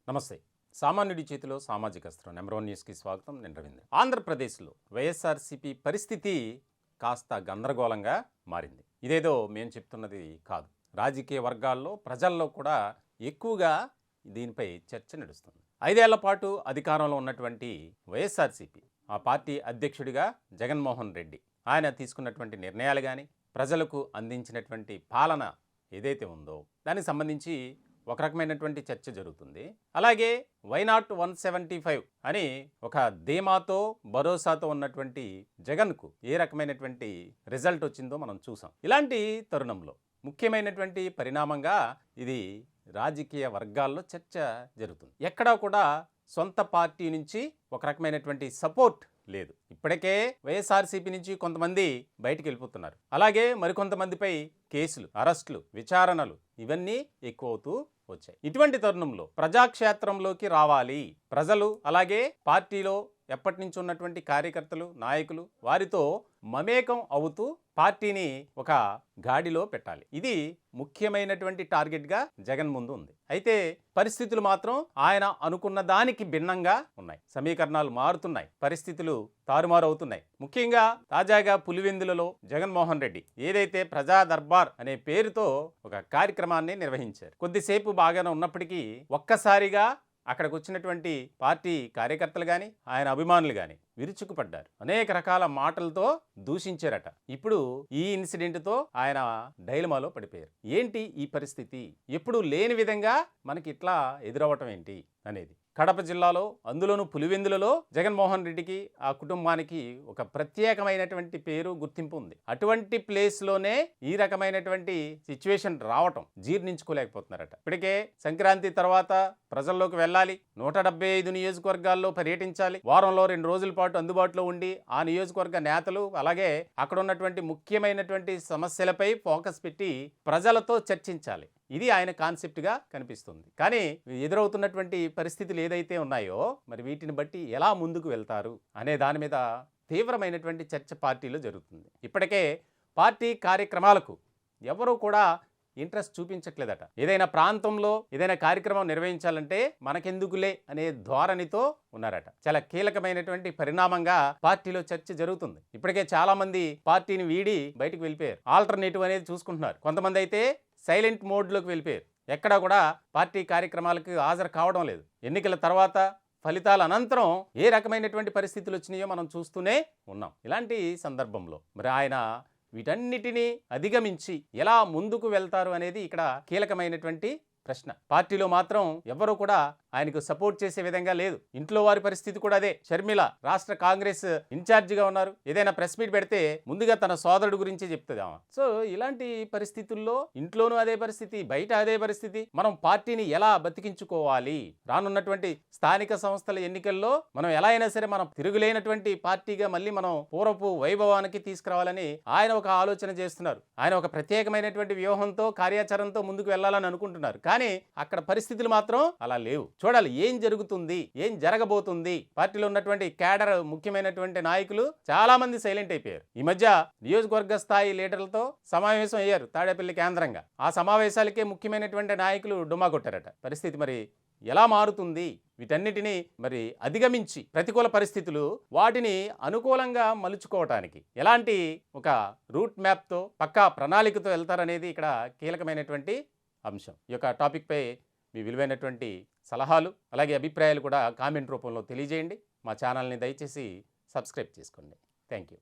నమస్తే. సామాన్యుడి చేతిలో సామాజిక అస్త్రం నెంబర్ 1 న్యూస్కి స్వాగతం. నేను రవీంద్ర. ఆంధ్రప్రదేశ్లో వైఎస్ఆర్సీపీ పరిస్థితి కాస్త గందరగోళంగా మారింది. ఇదేదో మేము చెప్తున్నది కాదు. రాజకీయ వర్గాల్లో ప్రజల్లో కూడా ఎక్కువగా దీనిపై చర్చ నడుస్తుంది. 5 ఏళ్ల పాటు అధికారంలో ఉన్నటువంటి వైఎస్ఆర్సీపీ, ఆ పార్టీ అధ్యక్షుడిగా జగన్మోహన్ రెడ్డి, ఆయన తీసుకున్నటువంటి నిర్ణయాలు కానీ, ప్రజలకు అందించినటువంటి పాలన ఏదైతే ఉందో దానికి సంబంధించి ఒక రకమైనటువంటి చర్చ జరుగుతుంది. అలాగే వైనాట్ 175 అని ఒక ధీమాతో భరోసాతో ఉన్నటువంటి జగన్కు ఏ రకమైనటువంటి రిజల్ట్ వచ్చిందో మనం చూసాం. ఇలాంటి తరుణంలో ముఖ్యమైనటువంటి పరిణామంగా ఇది రాజకీయ వర్గాల్లో చర్చ జరుగుతుంది. ఎక్కడా కూడా సొంత పార్టీ నుంచి ఒక రకమైనటువంటి సపోర్ట్ లేదు. ఇప్పటికే వైఎస్ఆర్సీపీ నుంచి కొంతమంది బయటికి వెళ్ళిపోతున్నారు. అలాగే మరికొంతమందిపై కేసులు, అరెస్టులు, విచారణలు ఇవన్నీ ఎక్కువ అవుతూ వచ్చాయి. ఇటువంటి తరుణంలో ప్రజాక్షేత్రంలోకి రావాలి ప్రజలు, అలాగే పార్టీలో ఎప్పటి నుంచి ఉన్నటువంటి కార్యకర్తలు, నాయకులు వారితో మమేకం అవుతూ పార్టీని ఒక గాడిలో పెట్టాలి. ఇది ముఖ్యమైనటువంటి టార్గెట్గా జగన్ ముందు ఉంది. అయితే పరిస్థితులు మాత్రం ఆయన అనుకున్న దానికి భిన్నంగా ఉన్నాయి. సమీకరణాలు మారుతున్నాయి, పరిస్థితులు తారుమారు అవుతున్నాయి. ముఖ్యంగా తాజాగా పులివెందులలో జగన్మోహన్ రెడ్డి ఏదైతే ప్రజా దర్బార్ అనే పేరుతో ఒక కార్యక్రమాన్ని నిర్వహించారు. కొద్దిసేపు బాగానే ఉన్నప్పటికీ ఒక్కసారిగా అక్కడికి వచ్చినటువంటి పార్టీ కార్యకర్తలు కానీ, ఆయన అభిమానులు కానీ విరుచుకుపడ్డారు. అనేక రకాల మాటలతో దూషించారట. ఇప్పుడు ఈ ఇన్సిడెంట్తో ఆయన డైలమాలో పడిపోయారు. ఏంటి ఈ పరిస్థితి? ఎప్పుడు లేని విధంగా మనకి ఇట్లా ఎదురవ్వటం ఏంటి అనేది. కడప జిల్లాలో, అందులోనూ పులివెందులలో జగన్మోహన్ రెడ్డికి, ఆ కుటుంబానికి ఒక ప్రత్యేకమైనటువంటి పేరు, గుర్తింపు ఉంది. అటువంటి ప్లేస్లోనే ఈ రకమైనటువంటి సిచ్యువేషన్ రావటం జీర్ణించుకోలేకపోతున్నారట. ఇప్పటికే సంక్రాంతి తర్వాత ప్రజల్లోకి వెళ్ళాలి, 175 నియోజకవర్గాల్లో పర్యటించాలి, వారంలో 2 రోజుల పాటు అందుబాటులో ఉండి ఆ నియోజకవర్గ నేతలు, అలాగే అక్కడ ఉన్నటువంటి ముఖ్యమైనటువంటి సమస్యలపై ఫోకస్ పెట్టి ప్రజలతో చర్చించాలి. ఇది ఆయన కాన్సెప్ట్గా కనిపిస్తుంది. కానీ ఎదురవుతున్నటువంటి పరిస్థితులు ఏదైతే ఉన్నాయో మరి వీటిని బట్టి ఎలా ముందుకు వెళ్తారు అనే దాని మీద తీవ్రమైనటువంటి చర్చ పార్టీలో జరుగుతుంది. ఇప్పటికే పార్టీ కార్యక్రమాలకు ఎవరూ కూడా ఇంట్రెస్ట్ చూపించట్లేదట. ఏదైనా ప్రాంతంలో ఏదైనా కార్యక్రమం నిర్వహించాలంటే మనకెందుకులే అనే ధోరణితో ఉన్నారట. చాలా కీలకమైనటువంటి పరిణామంగా పార్టీలో చర్చ జరుగుతుంది. ఇప్పటికే చాలా మంది పార్టీని వీడి బయటకు వెళ్ళిపోయారు. ఆల్టర్నేటివ్ అనేది చూసుకుంటున్నారు. కొంతమంది అయితే సైలెంట్ మోడ్లోకి వెళ్ళిపోయారు. ఎక్కడా కూడా పార్టీ కార్యక్రమాలకు హాజరు కావడం లేదు. ఎన్నికల తర్వాత, ఫలితాల అనంతరం ఏ రకమైనటువంటి పరిస్థితులు వచ్చినాయో మనం చూస్తూనే ఉన్నాం. ఇలాంటి సందర్భంలో మరి ఆయన వీటన్నిటినీ అధిగమించి ఎలా ముందుకు వెళ్తారు అనేది ఇక్కడ కీలకమైనటువంటి ప్రశ్న. పార్టీలో మాత్రం ఎవరూ కూడా ఆయనకు సపోర్ట్ చేసే విధంగా లేదు. ఇంట్లో వారి పరిస్థితి కూడా అదే. షర్మిల రాష్ట్ర కాంగ్రెస్ ఇన్ఛార్జిగా ఉన్నారు. ఏదైనా ప్రెస్ మీట్ పెడితే ముందుగా తన సోదరుడు గురించి చెప్తుంది ఆమె. సో ఇలాంటి పరిస్థితుల్లో ఇంట్లోనూ అదే పరిస్థితి, బయట అదే పరిస్థితి. మనం పార్టీని ఎలా బతికించుకోవాలి? రానున్నటువంటి స్థానిక సంస్థల ఎన్నికల్లో మనం ఎలా అయినా సరే మనం తిరుగులేనటువంటి పార్టీగా మళ్ళీ మనం పూర్వపు వైభవానికి తీసుకురావాలని ఆయన ఒక ఆలోచన చేస్తున్నారు. ఆయన ఒక ప్రత్యేకమైనటువంటి వ్యూహంతో, కార్యాచరణతో ముందుకు వెళ్ళాలని అనుకుంటున్నారు. కానీ అక్కడ పరిస్థితులు మాత్రం అలా లేవు. చూడాలి ఏం జరుగుతుంది, ఏం జరగబోతుంది. పార్టీలో ఉన్నటువంటి క్యాడర్, ముఖ్యమైనటువంటి నాయకులు చాలా మంది సైలెంట్ అయిపోయారు. ఈ మధ్య నియోజకవర్గ స్థాయి లీడర్లతో సమావేశం అయ్యారు తాడేపల్లి కేంద్రంగా. ఆ సమావేశాలకే ముఖ్యమైనటువంటి నాయకులు డుమ్మా కొట్టారట. పరిస్థితి మరి ఎలా మారుతుంది? వీటన్నిటినీ మరి అధిగమించి ప్రతికూల పరిస్థితులు వాటిని అనుకూలంగా మలుచుకోవటానికి ఎలాంటి ఒక రూట్ మ్యాప్తో, పక్కా ప్రణాళికతో వెళ్తారనేది ఇక్కడ కీలకమైనటువంటి అంశం. ఈ యొక్క టాపిక్పై మీ విలువైనటువంటి సలహాలు, అలాగే అభిప్రాయాలు కూడా కామెంట్ రూపంలో తెలియజేయండి. మా ఛానల్ని దయచేసి సబ్స్క్రైబ్ చేసుకోండి. Thank you.